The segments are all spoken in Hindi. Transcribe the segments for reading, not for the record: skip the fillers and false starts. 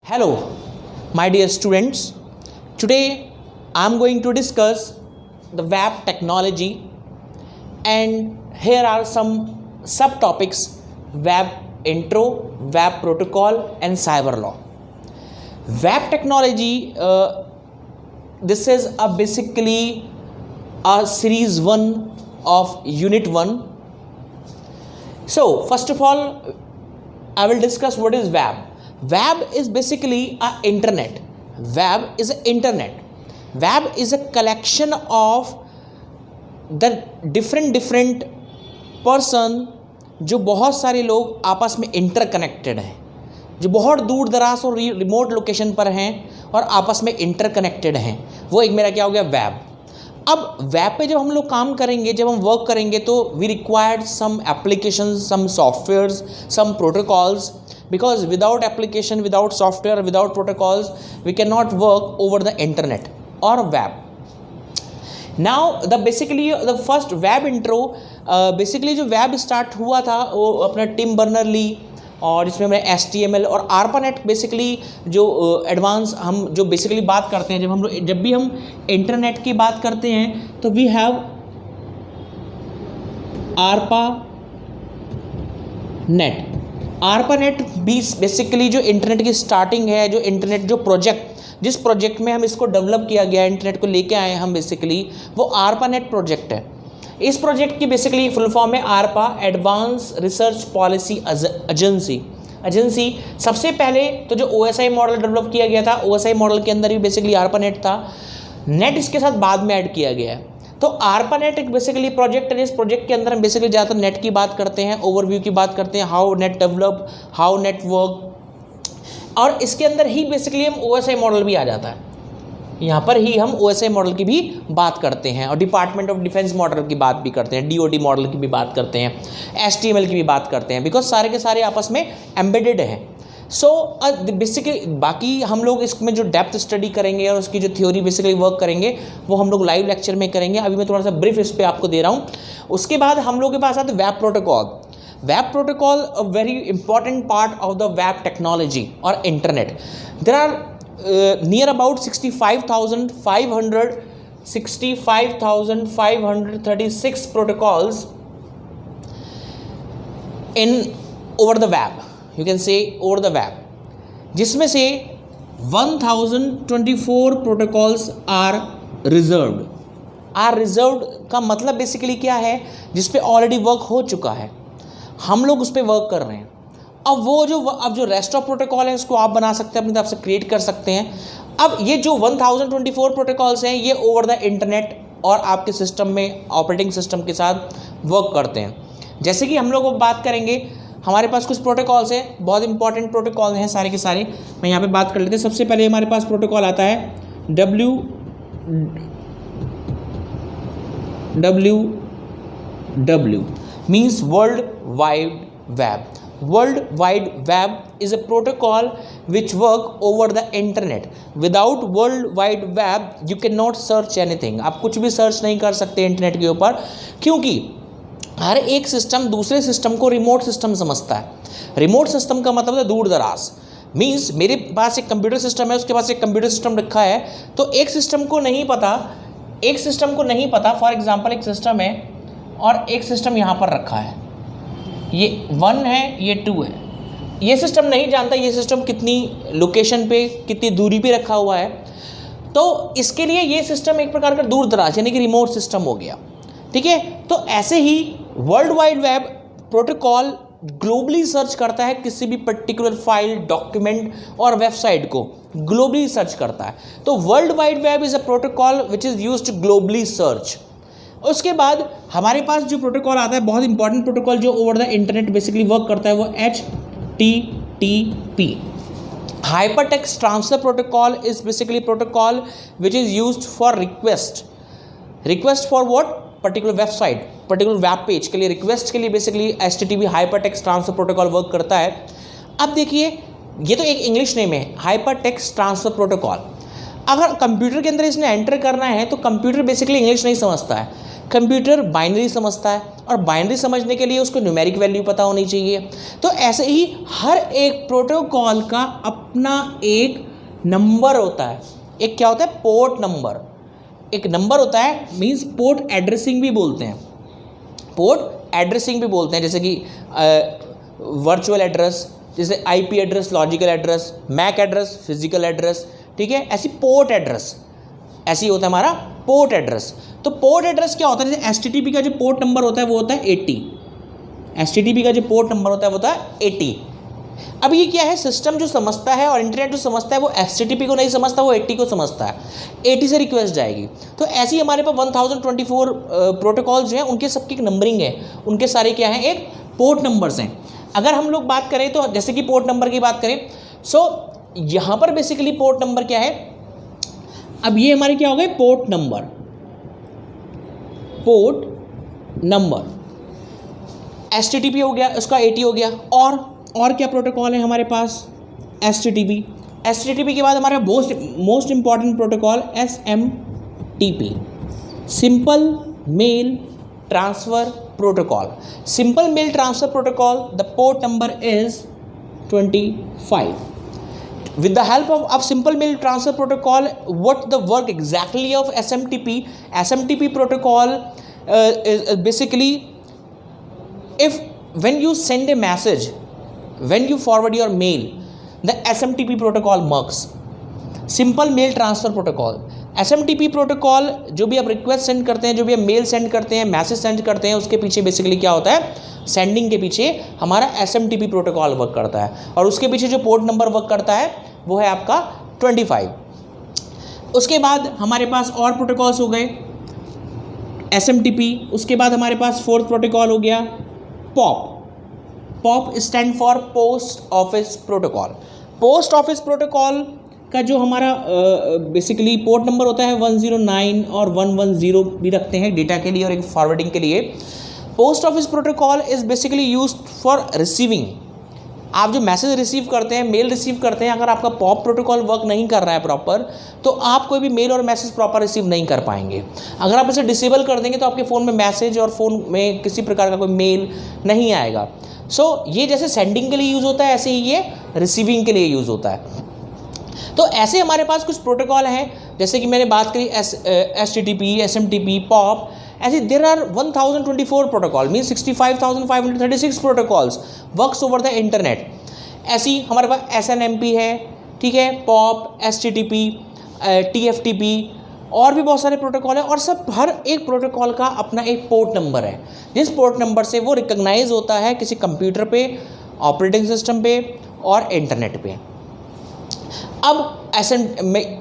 Hello, my dear students. Today I am going to discuss the web technology, and here are some subtopics: web intro, web protocol, and cyber law. Web technology, this is basically a series 1 of unit 1. So first of all, I will discuss what is web. Web is basically a internet. Web is a internet. Web is a collection of the different person, जो बहुत सारे लोग आपस में इंटरकनेक्टेड हैं, जो बहुत दूर दराज और रिमोट लोकेशन पर हैं और आपस में इंटरकनेक्टेड हैं, वो एक मेरा क्या हो गया, वेब. अब वेब पे जब हम लोग काम करेंगे, जब हम वर्क करेंगे, तो we required some applications, some softwares, some protocols, because without application, without software, without protocols, we cannot work over the internet or web. Now basically the first web intro, basically जो web start हुआ था वो अपना टिम बर्नर ली, और इसमें हमने HTML और ARPANET बेसिकली जो एडवांस हम जो बेसिकली बात करते हैं, जब भी हम इंटरनेट की बात करते हैं तो वी हैव ARPANET बेसिकली जो इंटरनेट की स्टार्टिंग है, जो इंटरनेट जो जिस प्रोजेक्ट में हम इसको डेवलप किया गया, इंटरनेट को लेके आए हम बेसिकली, वो ARPANET प्रोजेक्ट है. इस प्रोजेक्ट की बेसिकली फुल फॉर्म है ARPA, advance research policy agency. सबसे पहले तो जो OSI मॉडल डेवलप किया गया था, OSI मॉडल के अंदर भी बेसिकली ARPANET था. नेट इसके साथ बाद में ऐड किया गया है. तो ARPANET एक बेसिकली प्रोजेक्ट है. इस प्रोजेक्ट के अंदर हम बेसिकली ज़्यादातर नेट की बात करते हैं, ओवरव्यू की बात करते हैं, how net develop, how net work, और इसके अंदर ही बेसिकली हम OSI मॉडल भी आ जाता है. यहाँ पर ही हम OSI मॉडल की भी बात करते हैं, और डिपार्टमेंट ऑफ डिफेंस मॉडल की बात भी करते हैं, DOD मॉडल की भी बात करते हैं, HTML की भी बात करते हैं, बिकॉज सारे के सारे आपस में एम्बेडेड हैं. सो बेसिकली बाकी हम लोग इसमें जो डेप्थ स्टडी करेंगे और उसकी जो थ्योरी बेसिकली वर्क करेंगे, वो हम लोग लाइव लेक्चर में करेंगे. अभी मैं थोड़ा सा ब्रीफ इस पर आपको दे रहा हूँ. उसके बाद हम लोग के पास आते web protocol. Web protocol a very important part of the web technology और internet. There are near about 65,536 protocols in over the web. You can say over the web, जिसमें से 1024 protocols are reserved. का मतलब बेसिकली क्या है, जिस पे ऑलरेडी वर्क हो चुका है, हम लोग उस पर वर्क कर रहे हैं. अब जो रेस्ट ऑफ प्रोटोकॉल है उसको आप बना सकते हैं, अपनी तरफ से क्रिएट कर सकते हैं. अब ये जो 1024 प्रोटोकॉल्स हैं, ये ओवर द इंटरनेट और आपके सिस्टम में, ऑपरेटिंग सिस्टम के साथ वर्क करते हैं. जैसे कि हम लोग बात करेंगे, हमारे पास कुछ प्रोटोकॉल्स हैं, बहुत इंपॉर्टेंट प्रोटोकॉल हैं सारे के सारे. मैं यहाँ पे बात कर लेते हैं. सबसे पहले हमारे पास प्रोटोकॉल आता है WWW, means world wide web. World Wide Web is a protocol which work over the internet. Without World Wide Web you cannot search anything. आप कुछ भी सर्च नहीं कर सकते इंटरनेट के ऊपर, क्योंकि हर एक सिस्टम दूसरे सिस्टम को रिमोट सिस्टम समझता है. रिमोट सिस्टम का मतलब है दूर दराज. मीन्स मेरे पास एक कंप्यूटर सिस्टम है, उसके पास एक कंप्यूटर सिस्टम रखा है, तो एक सिस्टम को नहीं पता फॉर एग्जाम्पल एक सिस्टम है और एक सिस्टम यहाँ पर रखा है, ये 1 है, ये 2 है. ये सिस्टम नहीं जानता ये सिस्टम कितनी लोकेशन पे, कितनी दूरी पे रखा हुआ है. तो इसके लिए ये सिस्टम एक प्रकार का दूर दराज यानी कि रिमोट सिस्टम हो गया. ठीक है. तो ऐसे ही world wide web protocol globally search करता है, किसी भी पर्टिकुलर फाइल, डॉक्यूमेंट और वेबसाइट को ग्लोबली सर्च करता है. तो world wide web is a protocol which is used to globally search. उसके बाद हमारे पास जो प्रोटोकॉल आता है, बहुत इंपॉर्टेंट प्रोटोकॉल जो over the internet basically work करता है, वो HTTP, hypertext transfer protocol. Is basically protocol which is used for request for what, particular website, particular web page के लिए रिक्वेस्ट के लिए basically HTTP hypertext transfer protocol work करता है. अब देखिए, ये तो एक इंग्लिश नेम है, हाइपरटेक्स्ट ट्रांसफर प्रोटोकॉल. अगर कंप्यूटर के अंदर इसने एंटर करना है तो कंप्यूटर बेसिकली इंग्लिश नहीं समझता है. कंप्यूटर बाइनरी समझता है और बाइनरी समझने के लिए उसको न्यूमेरिक वैल्यू पता होनी चाहिए। तो ऐसे ही हर एक प्रोटोकॉल का अपना एक नंबर होता है। एक क्या होता है, पोर्ट नंबर। एक नंबर होता है, मीन्स पोर्ट एड्रेसिंग भी बोलते हैं, पोर्ट एड्रेसिंग भी बोलते हैं, जैसे कि वर्चुअल एड्रेस, जैसे IP address, logical address, MAC address, physical address, ठीक है। ऐसी पोर्ट एड्रेस, ऐसी होता है हमारा पोर्ट एड्रेस। तो पोर्ट एड्रेस क्या होता है, जैसे एचटीटीपी का जो पोर्ट नंबर होता है वो होता है 80। एचटीटीपी का जो पोर्ट नंबर होता है वो होता है 80। अब ये क्या है, सिस्टम जो समझता है और इंटरनेट जो समझता है वो एचटीटीपी को नहीं समझता, वो 80 को समझता है। 80 से रिक्वेस्ट जाएगी। तो ऐसे ही हमारे पास 1024 प्रोटोकॉल जो हैं उनके सबकी एक नंबरिंग है, उनके सारे क्या हैं, एक पोर्ट नंबर्स हैं। अगर हम लोग बात करें तो जैसे कि पोर्ट नंबर की बात करें, सो यहाँ पर बेसिकली पोर्ट नंबर क्या है, अब ये हमारे क्या हो गए, port number, port number HTTP हो गया, उसका 80 हो गया। और क्या प्रोटोकॉल है हमारे पास, एचटीटीपी। एचटीटीपी के बाद हमारा most important protocol SMTP, simple mail transfer protocol. Simple mail transfer protocol, the port number is 25. With the help of simple mail transfer protocol, what the work exactly of SMTP? SMTP protocol is basically, if when you send a message, when you forward your mail, the SMTP protocol works. Simple mail transfer protocol, SMTP protocol, जो भी आप रिक्वेस्ट सेंड करते हैं, जो भी आप मेल सेंड करते हैं, मैसेज सेंड करते हैं, उसके पीछे बेसिकली क्या होता है, सेंडिंग के पीछे हमारा SMTP प्रोटोकॉल वर्क करता है। और उसके पीछे जो पोर्ट नंबर वर्क करता है वो है आपका 25। उसके बाद हमारे पास और प्रोटोकॉल्स हो गए SMTP। उसके बाद हमारे पास फोर्थ प्रोटोकॉल हो गया POP। POP stand for post office protocol. Post office protocol का जो हमारा बेसिकली पोर्ट नंबर होता है 109 और 110 भी रखते हैं डेटा के लिए और एक फॉरवर्डिंग के लिए। Post office protocol is basically used for receiving. आप जो मैसेज रिसीव करते हैं, मेल रिसीव करते हैं, अगर आपका पॉप प्रोटोकॉल वर्क नहीं कर रहा है प्रॉपर, तो आप कोई भी मेल और मैसेज प्रॉपर रिसीव नहीं कर पाएंगे। अगर आप इसे डिसेबल कर देंगे तो आपके फ़ोन में मैसेज और फ़ोन में किसी प्रकार का कोई मेल नहीं आएगा। सो ये जैसे सेंडिंग के लिए यूज़ होता है, ऐसे ही ये रिसीविंग के लिए यूज़ होता है। तो ऐसे हमारे पास कुछ प्रोटोकॉल हैं, जैसे कि मैंने बात करी STTP, SMTP, POP। ऐसे there are 1024 protocol, mean 65,536 protocols works over the internet. ऐसी हमारे पास SNMP है, ठीक है, POP, STTP, TFTP और भी बहुत सारे प्रोटोकॉल हैं। और सब हर एक प्रोटोकॉल का अपना एक पोर्ट नंबर है, जिस पोर्ट नंबर से वो रिकग्नाइज होता है किसी कंप्यूटर पे, ऑपरेटिंग सिस्टम पे और इंटरनेट पे। अब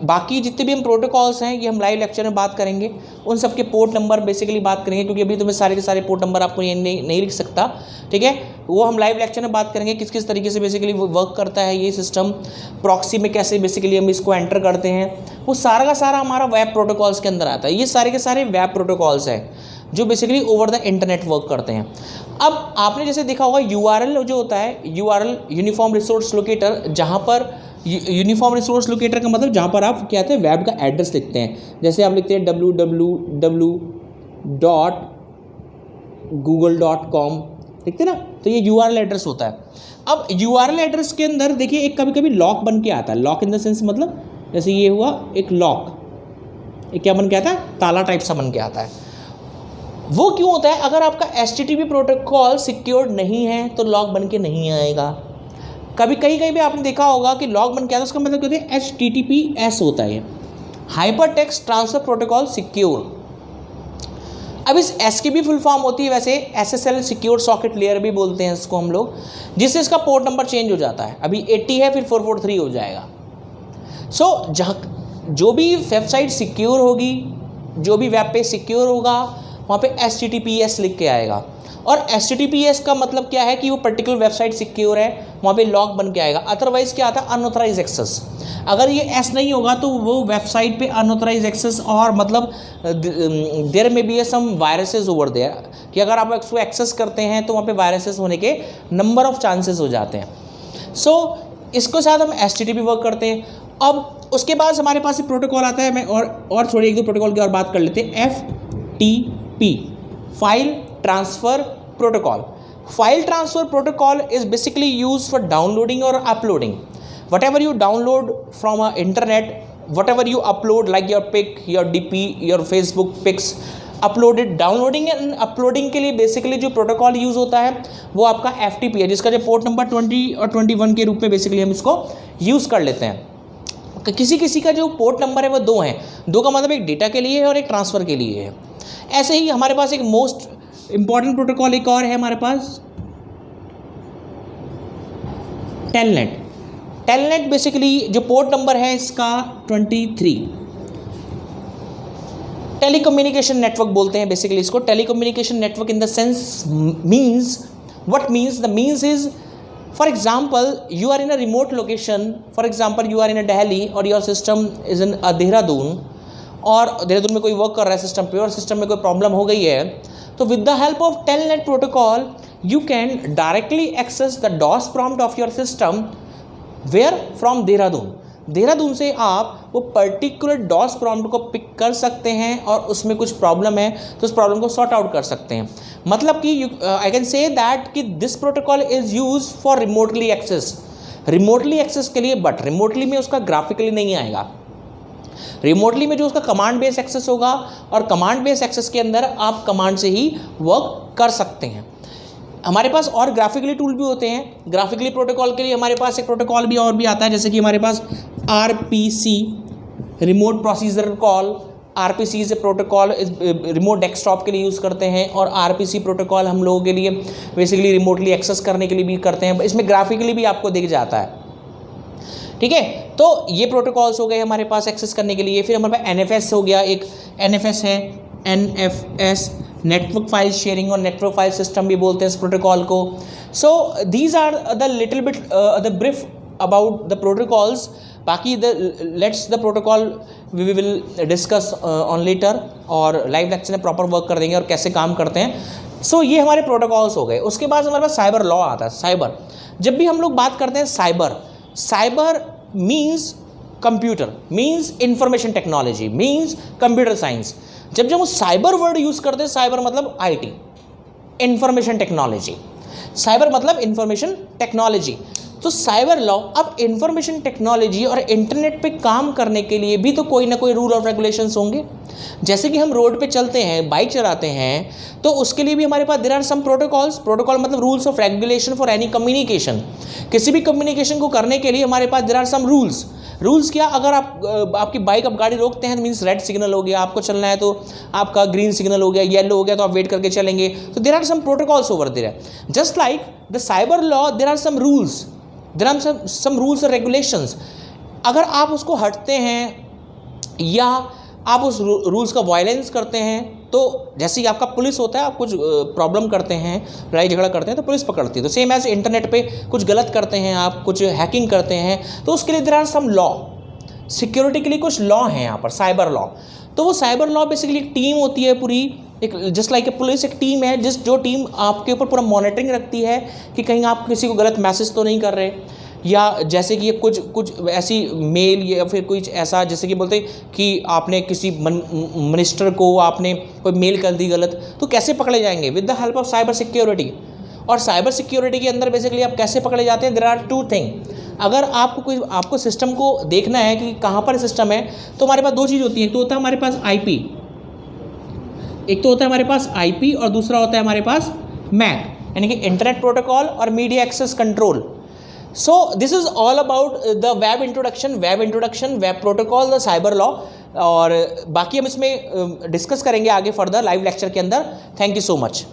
बाकी जितने भी हम प्रोटोकॉल्स हैं ये हम लाइव लेक्चर में बात करेंगे, उन सब के पोर्ट नंबर बेसिकली बात करेंगे, क्योंकि अभी तो मैं सारे के सारे पोर्ट नंबर आपको ये नहीं लिख सकता, ठीक है। वो हम लाइव लेक्चर में बात करेंगे किस किस तरीके से बेसिकली वर्क करता है ये सिस्टम, प्रॉक्सी में कैसे बेसिकली हम इसको एंटर करते हैं, वो सारा का सारा हमारा वेब प्रोटोकॉल्स के अंदर आता है। ये सारे के सारे वेब प्रोटोकॉल्स हैं जो basically over the internet work करते हैं। अब आपने जैसे देखा होगा URL जो होता है, URL यूनिफॉर्म रिसोर्स लोकेटर, जहाँ पर यूनिफॉर्म रिसोर्स लोकेटर का मतलब जहाँ पर आप क्या कहते हैं वेब का एड्रेस लिखते हैं। जैसे आप लिखते हैं www.google.com लिखते हैं ना, तो ये URL एड्रेस होता है। अब URL एड्रेस के अंदर देखिए एक कभी कभी लॉक बन के आता है। लॉक इन द सेंस मतलब जैसे ये हुआ एक लॉक, एक क्या बन के आता है, ताला टाइप सा बन के आता है। वो क्यों होता है, अगर आपका STTP प्रोटोकॉल सिक्योर्ड नहीं है तो लॉक बन के नहीं आएगा। कहीं भी आपने देखा होगा कि लॉक बन के आता है, उसका मतलब कहते हैं HTTPS होता है, hyper text transfer protocol secure. अब इस S की भी फुल फॉर्म होती है वैसे SSL सिक्योर सॉकेट लेयर भी बोलते हैं इसको हम लोग, जिससे इसका पोर्ट नंबर चेंज हो जाता है। अभी 80 है फिर 443 हो जाएगा। सो जो भी वेबसाइट सिक्योर होगी, जो भी वेब पेज सिक्योर होगा, वहाँ पे HTTPS लिख के आएगा। और HTTPS का मतलब क्या है कि वो पर्टिकुलर वेबसाइट सिक्योर है, वहाँ पे लॉक बन के आएगा। अदरवाइज़ क्या आता है, अनऑथराइज एक्सेस। अगर ये S नहीं होगा तो वो वेबसाइट पे अनऑथराइज एक्सेस और मतलब देयर में be some viruses over there, कि अगर आप उसको एक्सेस करते हैं तो वहाँ पे वायरसेस होने के नंबर ऑफ चांसेस हो जाते हैं। सो इसके साथ हम HTTP वर्क करते हैं। अब उसके बाद हमारे पास प्रोटोकॉल आता है, मैं और थोड़ी एक दो प्रोटोकॉल की और बात कर लेते हैं। FTP, File Transfer Protocol. File Transfer Protocol is basically used for downloading or uploading. Whatever you download from internet, whatever you upload like your pic, your DP, your Facebook pics, uploaded, downloading and uploading के लिए बेसिकली जो प्रोटोकॉल यूज़ होता है वो आपका FTP है, जिसका जो पोर्ट नंबर 20 और 21 के रूप में बेसिकली हम इसको यूज़ कर लेते हैं। किसी किसी का जो पोर्ट नंबर है वो 2 हैं, 2 का मतलब एक डेटा के लिए है और एक ट्रांसफ़र के लिए है। ऐसे ही हमारे पास एक मोस्ट इम्पॉर्टेंट प्रोटोकॉल एक और है हमारे पास, टेलनेट। टेलनेट बेसिकली जो पोर्ट नंबर है इसका 23, टेलीकम्युनिकेशन नेटवर्क बोलते हैं बेसिकली इसको। Telecommunication network in the sense means, what means, the means is, for example you are in a remote location, for example you are in a Delhi और your system is in Dehradun, और देहरादून में कोई वर्क कर रहा है सिस्टम पे और सिस्टम में कोई प्रॉब्लम हो गई है, तो with the help of Telnet protocol you can directly access the DOS prompt of your system where from Dehradun. Dehradun से आप वो पर्टिकुलर डॉस प्रॉम्प्ट को पिक कर सकते हैं और उसमें कुछ प्रॉब्लम है तो उस प्रॉब्लम को सॉर्ट आउट कर सकते हैं। मतलब कि आई कैन से दैट कि this protocol is use for remotely access, remotely access के लिए, बट रिमोटली में उसका ग्राफिकली नहीं आएगा। रिमोटली में जो उसका कमांड बेस एक्सेस होगा और कमांड बेस एक्सेस के अंदर आप कमांड से ही वर्क कर सकते हैं। हमारे पास और ग्राफिकली टूल भी होते हैं। ग्राफिकली प्रोटोकॉल के लिए हमारे पास एक प्रोटोकॉल भी और भी आता है, जैसे कि हमारे पास RPC, remote procedure call. RPC is a protocol, remote desktop के लिए यूज़ करते हैं, और RPC प्रोटोकॉल हम लोगों के लिए बेसिकली रिमोटली एक्सेस करने के लिए भी करते हैं। इसमें ग्राफिकली भी आपको दिख जाता है, ठीक है। तो ये प्रोटोकॉल्स हो गए हमारे पास एक्सेस करने के लिए। फिर हमारे पास NFS हो गया, एक NFS है, NFS, नेटवर्क फाइल शेयरिंग और नेटवर्क फाइल सिस्टम भी बोलते हैं इस प्रोटोकॉल को। So these are the little bit the brief about the protocols. बाकी let's the protocol we will discuss on later, और लाइव लेक्चर में प्रॉपर वर्क कर देंगे और कैसे काम करते हैं। सो ये हमारे प्रोटोकॉल्स हो गए। उसके बाद हमारे पास साइबर लॉ आता है। साइबर, जब भी हम लोग बात करते हैं cyber, cyber means computer, means information technology, means computer science. जब हम साइबर वर्ड यूज़ करते हैं, साइबर मतलब IT, इंफॉर्मेशन टेक्नोलॉजी, साइबर मतलब इंफॉर्मेशन टेक्नोलॉजी। तो साइबर लॉ, अब इंफॉर्मेशन टेक्नोलॉजी और इंटरनेट पे काम करने के लिए भी तो कोई ना कोई रूल और रेगुलेशंस होंगे। जैसे कि हम रोड पे चलते हैं, बाइक चलाते हैं, तो उसके लिए भी हमारे पास there are some protocols. Protocol मतलब rules of regulation for any communication. किसी भी कम्युनिकेशन को करने के लिए हमारे पास there are some rules. Rules क्या, अगर आपकी बाइक, आप गाड़ी रोकते हैं तो मीन्स रेड सिग्नल हो गया, आपको चलना है तो आपका ग्रीन सिग्नल हो गया, येलो हो गया तो आप वेट करके चलेंगे। तो there are some protocols over there. Just like the cyber law, there are some rules, there are some rules और रेगुलेशंस। अगर आप उसको हटते हैं या आप उस रूल्स का वायलेंस करते हैं, तो जैसे कि आपका पुलिस होता है, आप कुछ प्रॉब्लम करते हैं, लड़ाई झगड़ा करते हैं तो पुलिस पकड़ती है। तो सेम एज इंटरनेट पे कुछ गलत करते हैं, आप कुछ हैकिंग करते हैं, तो उसके लिए there are some law, security के लिए कुछ लॉ हैं यहाँ पर, साइबर लॉ। तो वो साइबर लॉ बेसिकली एक टीम होती है पूरी, एक जस्ट लाइक ए पुलिस एक टीम है, जो टीम आपके ऊपर पूरा मॉनिटरिंग रखती है कि कहीं आप किसी को गलत मैसेज तो नहीं कर रहे, या जैसे कि कुछ ऐसी मेल या फिर कुछ ऐसा, जैसे कि बोलते कि आपने किसी मिनिस्टर को आपने कोई मेल कर दी गलत, तो कैसे पकड़े जाएंगे? With the help of cyber security. और साइबर सिक्योरिटी के अंदर बेसिकली आप कैसे पकड़े जाते हैं? There are 2 thing. अगर आपको सिस्टम को देखना है कि कहाँ पर सिस्टम है, तो हमारे पास 2 चीज़ होती हैं। तो होता है हमारे पास IP, एक तो होता है हमारे पास IP और दूसरा होता है हमारे पास MAC, यानी कि इंटरनेट प्रोटोकॉल और media access control. So this is all about the web introduction, web protocol, the cyber law, और बाकी हम इसमें डिस्कस करेंगे आगे फर्दर लाइव लेक्चर के अंदर। Thank you so much.